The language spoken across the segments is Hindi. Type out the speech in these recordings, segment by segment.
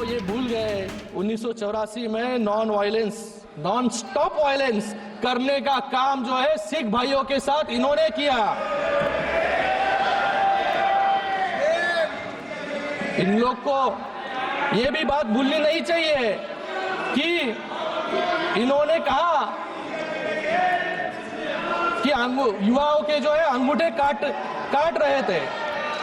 ये भूल गए 1984 में नॉन स्टॉप वायलेंस करने का काम जो है सिख भाइयों के साथ इन्होंने किया। इन लोग को ये भी बात भूलनी नहीं चाहिए कि इन्होंने कहा कि युवाओं के जो है अंगूठे काट रहे थे।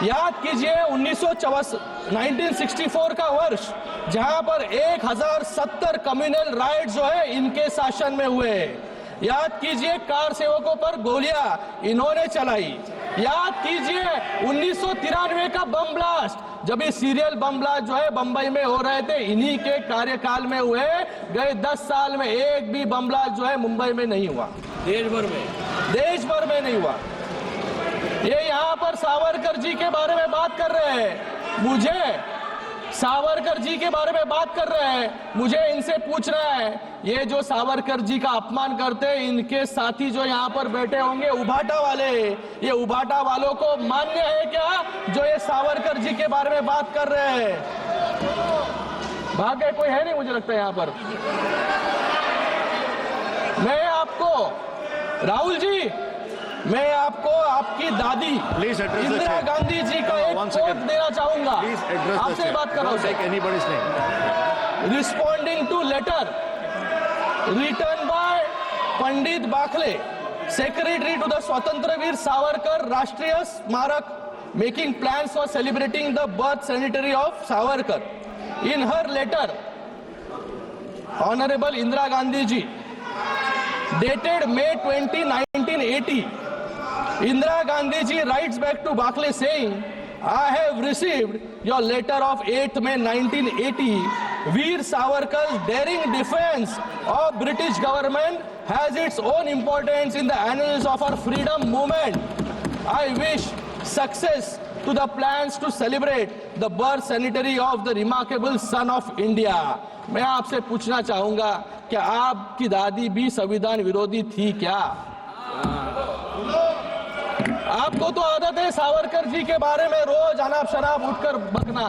याद कीजिए 1964 का वर्ष जहां पर 1070 कम्युनल राइट जो है इनके शासन में हुए। याद कीजिए कार सेवकों पर गोलियां इन्होंने चलाई। याद कीजिए 1993 का बम ब्लास्ट, जब ये सीरियल बम ब्लास्ट जो है बंबई में हो रहे थे इन्हीं के कार्यकाल में हुए। गए 10 साल में एक भी बम ब्लास्ट जो है मुंबई में नहीं हुआ, देश भर में नहीं हुआ। ये यहाँ पर सावरकर जी के बारे में बात कर रहे हैं, सावरकर जी के बारे में बात कर रहे हैं। मुझे इनसे पूछना है, ये जो सावरकर जी का अपमान करते हैं इनके साथी जो यहाँ पर बैठे होंगे उभाटा वाले, ये उभाटा वालों को मान्य है क्या जो ये सावरकर जी के बारे में बात कर रहे हैं? भाग्य कोई है नहीं मुझे लगता है यहाँ पर। मैं आपको राहुल जी, मैं आपको आपकी दादी इंदिरा गांधी जी का एक कोट देना चाहूंगा। आपसे बात कर रहा हूं। Responding to letter written by Pandit Bakhle, secretary to the Swatantraveer Savarkar Rashtriya Smarak, making plans for celebrating the birth centenary of Savarkar. In her letter honourable Indira Gandhi ji dated May 20, 1980, Indira Gandhi ji writes back to Bakle saying, I have received your letter of 8th May 1980. Veer Savarkar's daring defense of British government has its own importance in the annals of our freedom movement. I wish success to the plans to celebrate the birth centenary of the remarkable son of India. मैं आपसे पूछना चाहूंगा, क्या आपकी दादी भी संविधान विरोधी थी क्या? आपको तो आदत है सावरकर जी के बारे में रोज अनाप शनाप उठकर बकना।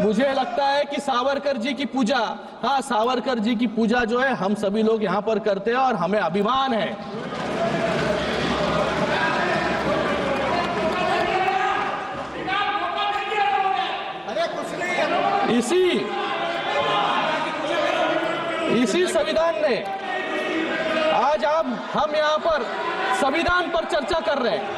मुझे लगता है कि सावरकर जी की पूजा, हाँ सावरकर जी की पूजा जो है हम सभी लोग यहाँ पर करते हैं और हमें अभिमान है। इसी संविधान ने आज हम यहाँ पर संविधान पर चर्चा कर रहे हैं,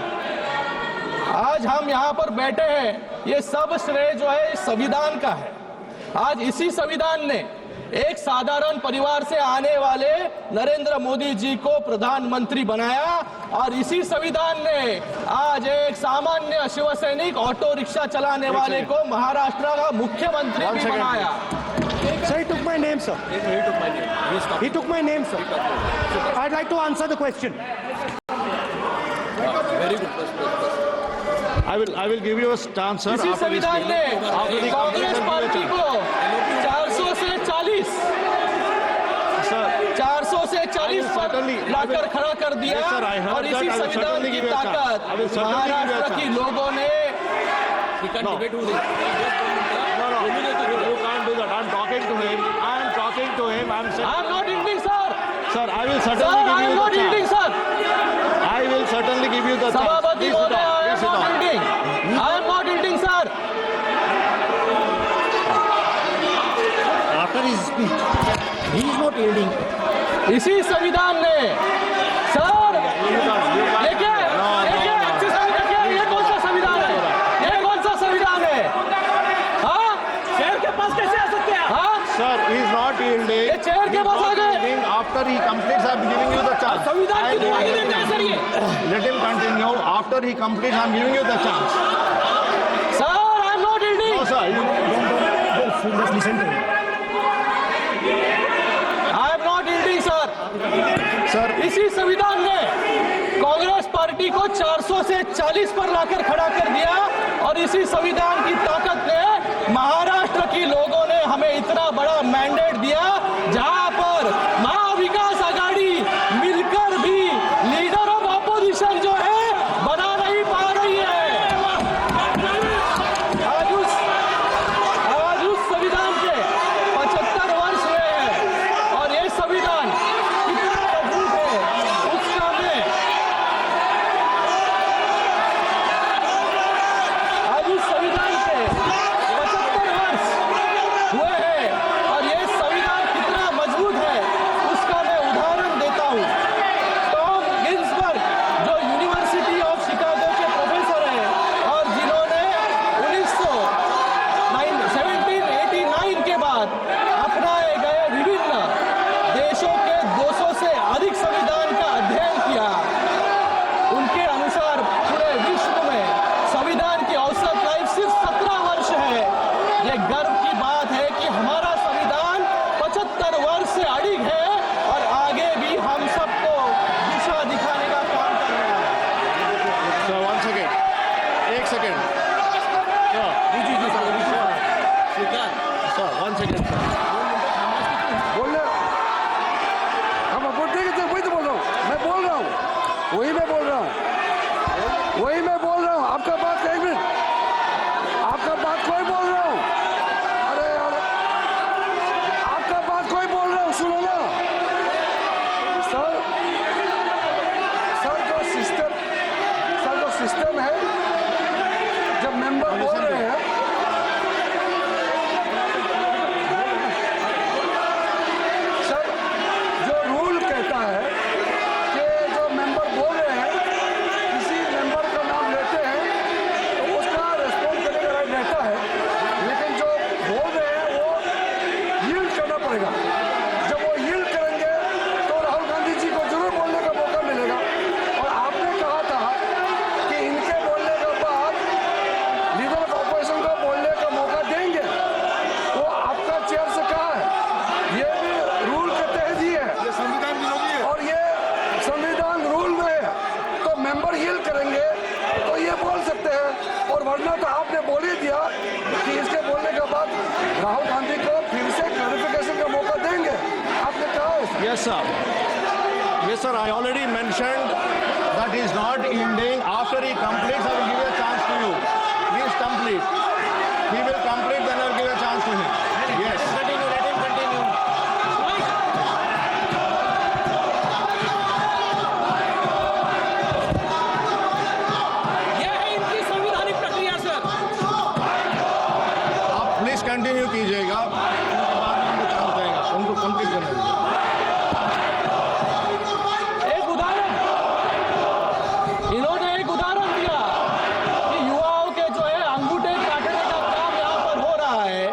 आज हम यहाँ पर बैठे हैं, ये सब श्रेय जो है संविधान का है। आज इसी संविधान ने एक साधारण परिवार से आने वाले नरेंद्र मोदी जी को प्रधानमंत्री बनाया और इसी संविधान ने आज एक सामान्य शिवसैनिक ऑटो रिक्शा चलाने वाले को महाराष्ट्र का मुख्यमंत्री भी बनाया। Sir, he took my name, sir. He took my name, sir. I'd like to answer the question. Very good. I will give you a chance, sir. इसी संविधान ने कांग्रेस पार्टी को 400 से 40 पर लाकर खड़ा कर दिया और इसी संविधान की ताकत महाराष्ट्र की लोगों ने I'm talking to him. I'm not yielding, sir. Sir, I will certainly give you the chance. I will certainly give you the chance. Sabhabati Mohdaya, I am not yielding, sir. After his speech, he is not yielding. इसी संविधान ने सर ये कौन सा संविधान है? ये कौन सा संविधान है? हाँ, चेयर के पास कैसे आ सकते हैं? हाँ Sir, he is not yielding. ये चेयर के पास आ गए। After he completes, I'm giving you the chance. संविधान की दुआ देते हैं सर ये। Let him continue. After he completes, I'm giving you the chance. Sir, I am not yielding. No, sir. You Just listen to him. I am not yielding, sir. Sir. इसी संविधान ने कांग्रेस पार्टी को 400 से 40 पर लाकर खड़ा कर दिया और इसी संविधान की ताकत ने महाराष्ट्र की लोगों ने हमें इतना बड़ा मैंडेट दिया जहां पर महाविकास आघाड़ी मिलकर भी लीडर ऑफ ऑपोजिशन जो है बना नहीं पा रही है। आज उस संविधान के second, sir. बोल रहे हम बोलते हैं कि वही तो बोल रहा हूँ, मैं बोल रहा हूँ, वही मैं बोल रहा हूँ, वही मैं बोल रहा हूँ। आपका बात एक मिनट, आपका बात कोई बोल रहा हूँ, अरे यार आपका बात कोई बोल रहा हूँ, सुनो ना सर। सर जो सिस्टम है, जब मेंबर बोल रहे हैं, सर जो रूल कहता है कि जो मेंबर बोल रहे हैं, किसी मेंबर का नाम लेते हैं तो उसका रेस्पॉन्ड करने का राइट रहता है, लेकिन जो बोल रहे हैं वो यील्ड करना पड़ेगा। जब वो यील्ड करेंगे तो राहुल गांधी जी को जरूर बोलने का मौका मिलेगा। और आपने कहा था कि इनके बोलने के बाद लीडर ऑफ ऑपोजिशन को बोलने का मौका देंगे, वो आपका चेयर से कहा है, ये भी रूल के तहत ही है, ये संविधान विरोधी है और ये संविधान रूल में है। तो मेंबर यील्ड करेंगे तो ये बोल सकते हैं, और वरना तो आपने बोल ही दिया कि इसके बोलने के बाद राहुल गांधी को फिर से क्लैरिफिकेशन का मौका देंगे, आपने कहा है। Yes, sir. Yes, sir. I already mentioned that he is not ending. After he completes, I will give a chance to you. Please complete. He will complete, then I will give a chance to him. Yes. Continue, let him continue. यह है इनकी संवैधानिक प्रक्रिया सर। आप प्लीज कंटिन्यू कीजिएगा, उसके बाद उनको चांस देगा, उनको कंप्लीट करने दीजिए। एक उदाहरण, इन्होंने एक उदाहरण दिया कि युवाओं के जो है अंगूठे काटने का काम यहाँ पर हो रहा है।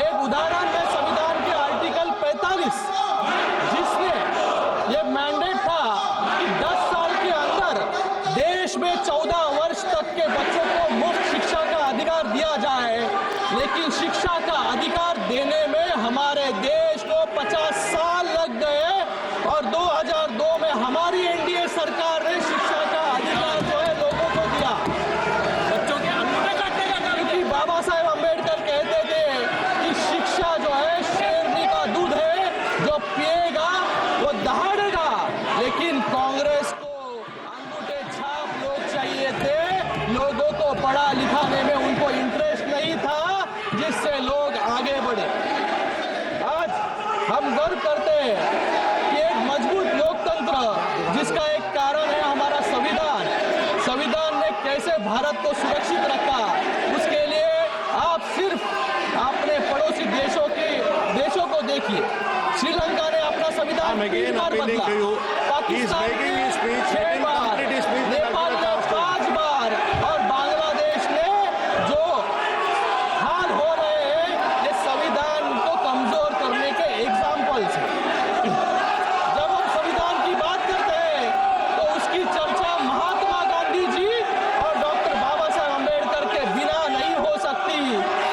एक उदाहरण में संविधान के आर्टिकल 45, जिसने ये मैंडेट था कि 10 साल के अंदर देश में 14 वर्ष तक के बच्चों को मुफ्त शिक्षा का अधिकार दिया जाए, लेकिन शिक्षा का अधिकार देने में हमारे देश को 50 साल लग गए, और 2002 में हमारी एनडीए सरकार ने शिक्षा का अधिकार जो है लोगों को दिया। बच्चों के अंगूठे काटने का काम क्योंकि बाबा साहेब अम्बेडकर कहते थे कि शिक्षा जो है शेरनी का दूध है, जो पिएगा वो दहाड़ेगा। लेकिन कांग्रेस को अंगूठे छाप लोग चाहिए थे, लोगों को पढ़ा लिखाने में उनको इंटरेस्ट नहीं था, जिससे लोग आगे बढ़े। आज हम गर्व करते हैं कि एक मजबूत लोकतंत्र, जिसका एक कारण है हमारा संविधान। संविधान ने कैसे भारत को सुरक्षित रखा, उसके लिए आप सिर्फ अपने पड़ोसी देशों को देखिए। श्रीलंका ने अपना संविधान I'm again 3 बार appealing बदला, to you. He is Pakistan making ने his speech. 6 Let him बार, complete his speech. नेपाल ने 5 बार, और बांग्लादेश ने जो हाल हो रहे हैं, ये संविधान को कमजोर करने के एग्जाम्पल्स हैं। जब हम संविधान की बात करते हैं तो उसकी चर्चा महात्मा गांधी जी और डॉक्टर बाबा साहब अम्बेडकर के बिना नहीं हो सकती।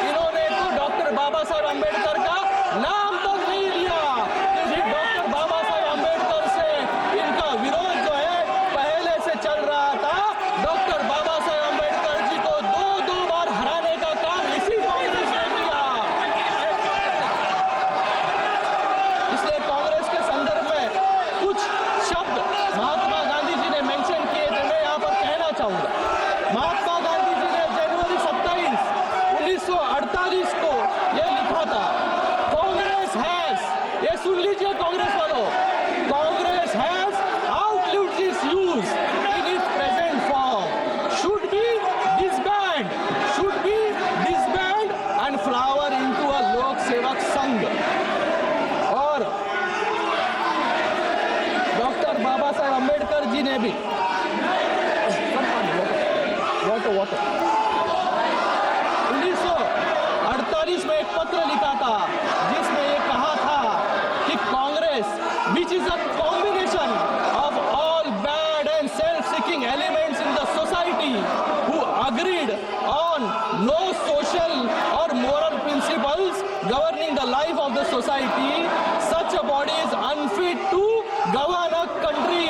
इन्होंने तो डॉक्टर बाबा साहब अम्बेडकर का नाम तक नहीं लिया, क्योंकि डॉक्टर बाबा साहब अम्बेडकर से इनका विरोध जो है पहले से चल रहा था। डॉक्टर बाबा साहब अम्बेडकर जी को 2 बार हराने का काम इसी कांग्रेस ने किया। इसलिए कांग्रेस के संदर्भ में कुछ शब्द महात्मा गांधी जी ने मेंशन किए थे, मैं यहाँ पर कहना चाहूंगा। महात्मा गांधी जी ने जनवरी 27, 1948 को यह लिखा था, कांग्रेस हैज, ये सुन लीजिए कांग्रेस वालों, Congress has outlived its use in its present form, should be disband and flower into a लोक सेवक संघ। और डॉक्टर बाबा साहेब अम्बेडकर जी ने भी वाटर 1948 में एक पत्र लिखा था, जिसमें ये कहा था कि Congress, which is a combination of all bad and self-seeking elements in the society who agreed on no social or moral principles governing the life of the society, such a body is unfit to govern a country।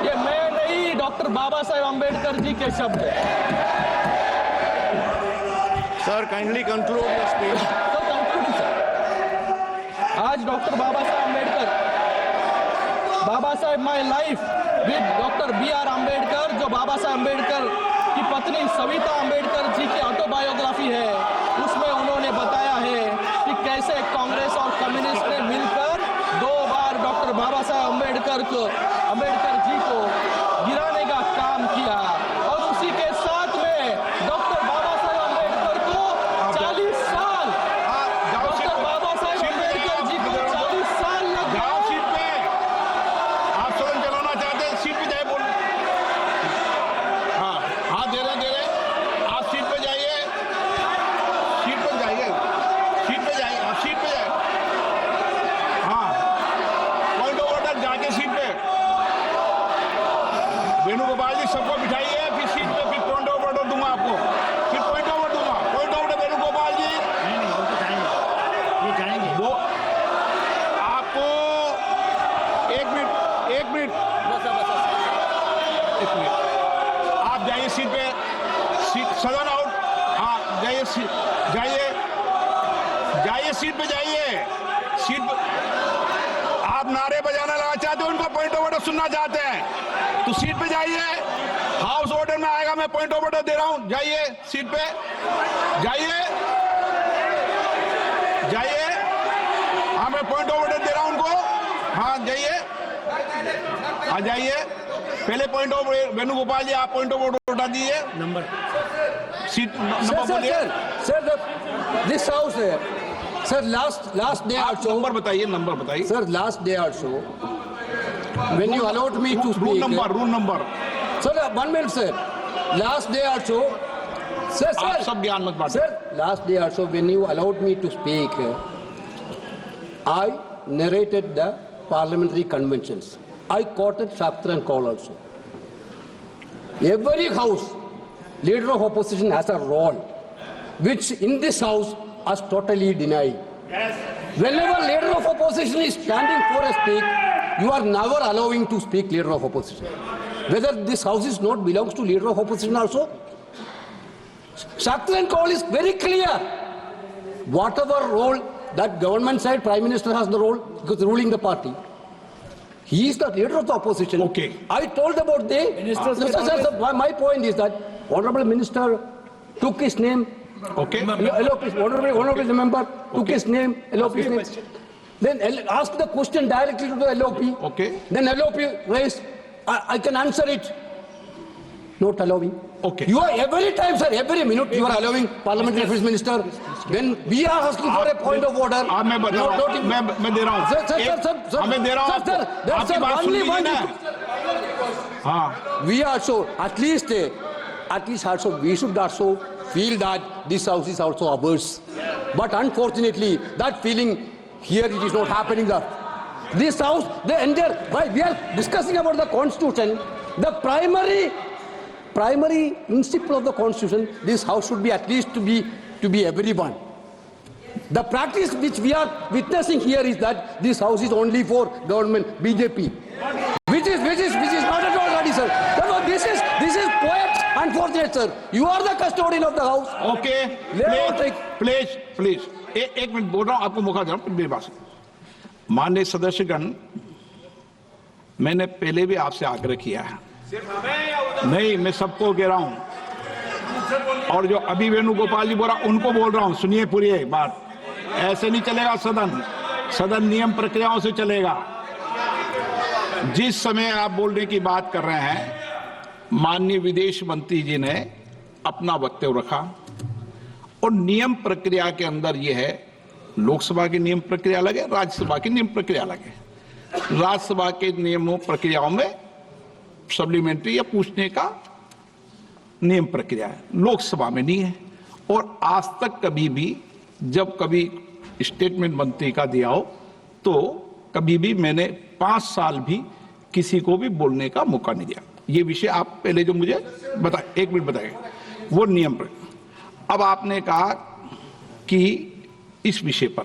ये मैं नहीं, डॉक्टर बाबा साहेब अम्बेडकर जी के शब्द हैं। Sir, kindly conclude your speech. तो conclude, sir। आज doctor Baba Saheb my life with doctor B.R. Ambedkar, जो बाबा साहेब अम्बेडकर की पत्नी सविता अम्बेडकर जी की ऑटोबायोग्राफी है, उसमें उन्होंने बताया है कि कैसे कांग्रेस और कम्युनिस्ट ने मिलकर 2 बार डॉक्टर बाबा साहेब अम्बेडकर जी को गिराने का काम किया। और उसी के साथ में डॉक्टर बाबा साहेब अम्बेडकर को 40 साल, डॉक्टर बाबा साहेब अम्बेडकर जी को 40 साल लग जाओ गए। सीट पे। आप सदन चलाना चाहते हैं, सीट पे जाए बोल। हाँ हाँ, दे रहे आप सीट पे जाइए, सीट पे जाइए, सीट पे जाइए, आप सीट पे जाइए। हाँ, पॉइंट ऑफ ऑर्डर जाके सीट पे। वेणुगोपाल जी सबको बिठाइए, फिर सीट पे, फिर पॉइंट ऑफ ऑर्डर दूंगा आपको, फिर पॉइंट ऑफ ऑर्डर दूंगा। पॉइंट ऑफ ऑर्डर वेणुगोपाल जी, वो आपको एक मिनट आप जाइए सीट पे, सदन आउट। हाँ जाइए सीट पे जाइए, सीट पे। आप नारे बजाना लगा चाहते हो, उनका पॉइंट ऑफ ऑर्डर सुनना चाहते हैं तो सीट पे जाइए। हाउस ऑर्डर में आएगा, मैं पॉइंट ऑफ ऑर्डर दे रहा हूं। जाइए सीट पे, जाइए। हाँ, मैं पॉइंट ऑफ ऑर्डर दे रहा हूं उनको। हाँ जाइए, हाँ जाइए। पहले पॉइंट ऑफ वेणुगोपाल जी, आप पॉइंट ऑफ ऑर्डर उठा दीजिए। नंबर सीट नंबर बोलिए। Sir, this house, sir, last day आप also, नंबर बताइए, नंबर बताइए। sir, last day also, when you allowed me to rule speak, number. sir, 1 minute, sir, last day also, sir, आप सब ज्ञान मत बांटें। sir, last day also, when you allowed me to speak, I narrated the parliamentary conventions. I quoted Shaktra and Call also. Every house, leader of opposition has a role, which in this house is totally denied. Whenever leader of opposition is standing for a speak, you are never allowing to speak leader of opposition. Whether this house is not belongs to leader of opposition also. Shaktra and Call is very clear. Whatever role that government side, Prime Minister has the role because ruling the party. He is the leader of the opposition. Okay. I told about the Ministers No, sir, my point is that Honorable Minister took his name. Okay. Honorable member took his name, LOP his name. Then asked the question directly to the LOP. Okay. Then LOP raised. I can answer it. Not allowing. Okay. You are every time, sir, every minute you are allowing Parliamentary Affairs Minister. When we are asking for a point of order. हाँ, मैं बता रहा हूँ, मैं दे रहा हूँ। Sir, मैं दे रहा हूँ sir, आपको। आपकी बात सुन लीजिए ना। हाँ, We also, at least also, we should also feel that this house is also ours. But unfortunately, that feeling here it is not happening. This house, the entire, why we are discussing about the constitution, the primary principle of the constitution, this house should be at least to be everyone. The practice which we are witnessing here is that this house is only for government, BJP, which is not at all ready, sir. Therefore, this is quite unfortunate, sir. You are the custodian of the house. Okay, please एक मिनट बोल रहा हूँ, आपको मौका दे रहा हूँ मेरी बात सुनो। माननीय सदस्यगण, मैंने पहले भी आपसे आग्रह किया है, नहीं मैं सबको कह रहा हूं, और जो अभी वेणुगोपाल जी बोल रहा उनको बोल रहा हूं, सुनिए पूरी एक बात। ऐसे नहीं चलेगा सदन नियम प्रक्रियाओं से चलेगा। जिस समय आप बोलने की बात कर रहे हैं, माननीय विदेश मंत्री जी ने अपना वक्तव्य रखा और नियम प्रक्रिया के अंदर यह है, लोकसभा की नियम प्रक्रिया अलग है, राज्यसभा की नियम प्रक्रिया अलग है। राज्यसभा के नियमों प्रक्रियाओं में सप्लीमेंट्री या पूछने का नियम प्रक्रिया है, लोकसभा में नहीं है। और आज तक कभी भी जब कभी स्टेटमेंट मंत्री का दिया हो तो कभी भी मैंने 5 साल भी किसी को भी बोलने का मौका नहीं दिया। ये विषय आप पहले जो मुझे एक मिनट बताइए, वो नियम प्रक्रिया। अब आपने कहा कि इस विषय पर